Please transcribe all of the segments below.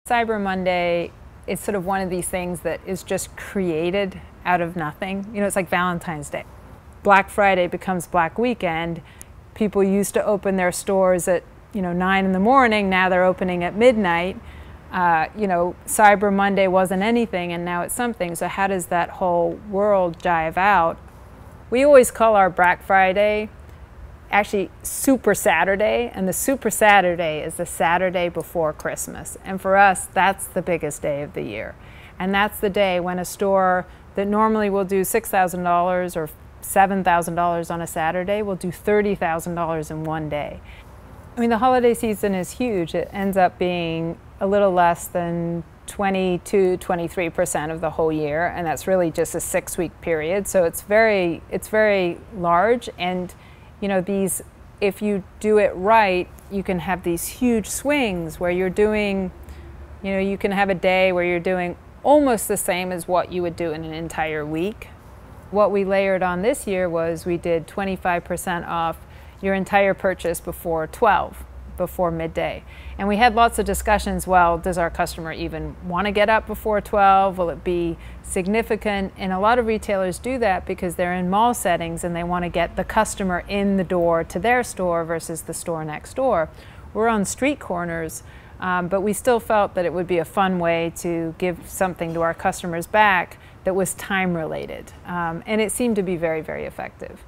Cyber Monday is sort of one of these things that is just created out of nothing. You know, it's like Valentine's Day. Black Friday becomes Black Weekend. People used to open their stores at 9 in the morning. Now they're opening at midnight. Cyber Monday wasn't anything, and now it's something. So how does that whole world jive out? We always call our Black Friday actually Super Saturday, and the Super Saturday is the Saturday before Christmas. And for us, that's the biggest day of the year. And that's the day when a store that normally will do $6,000 or $7,000 on a Saturday will do $30,000 in one day. I mean, the holiday season is huge. It ends up being a little less than 22–23% of the whole year, and that's really just a 6-week period. So it's very large, and if you do it right, you can have these huge swings where you're doing, you can have a day where you're doing almost the same as what you would do in an entire week. What we layered on this year was we did 25% off your entire purchase before midday. And we had lots of discussions, well, does our customer even want to get up before 12? Will it be significant? And a lot of retailers do that because they're in mall settings and they want to get the customer in the door to their store versus the store next door. We're on street corners, but we still felt that it would be a fun way to give something to our customers back that was time related. And it seemed to be very, very effective.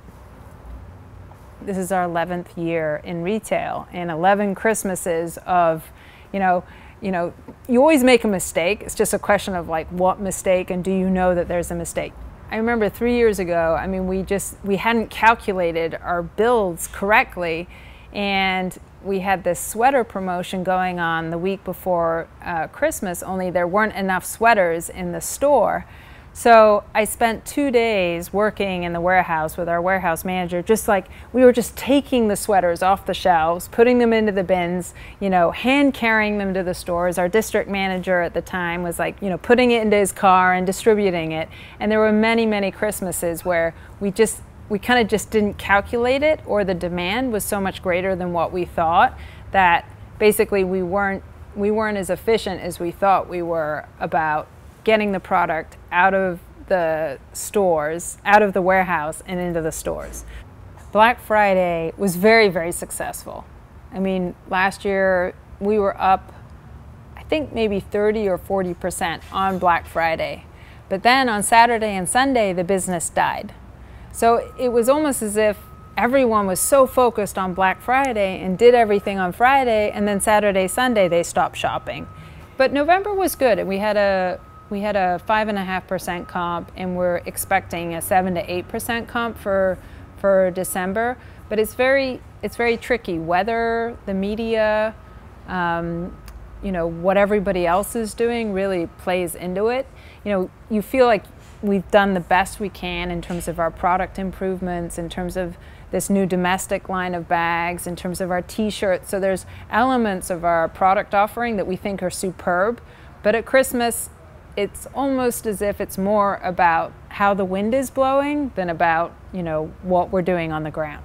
This is our 11th year in retail, and 11 Christmases of, you always make a mistake. It's just a question of like, what mistake, and do you know that there's a mistake? I remember 3 years ago, I mean, we hadn't calculated our builds correctly, and we had this sweater promotion going on the week before Christmas, only there weren't enough sweaters in the store. So I spent 2 days working in the warehouse with our warehouse manager, we were just taking the sweaters off the shelves, putting them into the bins, hand carrying them to the stores. Our district manager at the time was putting it into his car and distributing it. And there were many, many Christmases where we kind of just didn't calculate it, or the demand was so much greater than what we thought that basically we weren't as efficient as we thought we were about getting the product out of the stores, out of the warehouse and into the stores. Black Friday was very, very successful. I mean, last year we were up, I think maybe 30 or 40% on Black Friday. But then on Saturday and Sunday, the business died. So it was almost as if everyone was so focused on Black Friday and did everything on Friday, and then Saturday, Sunday, they stopped shopping. But November was good, and we had a 5.5% comp, and we're expecting a 7 to 8% comp for December. But it's very tricky. Weather, the media, what everybody else is doing really plays into it. You feel like we've done the best we can in terms of our product improvements, in terms of this new domestic line of bags, in terms of our t-shirts. So there's elements of our product offering that we think are superb. But at Christmas, it's almost as if it's more about how the wind is blowing than about, what we're doing on the ground.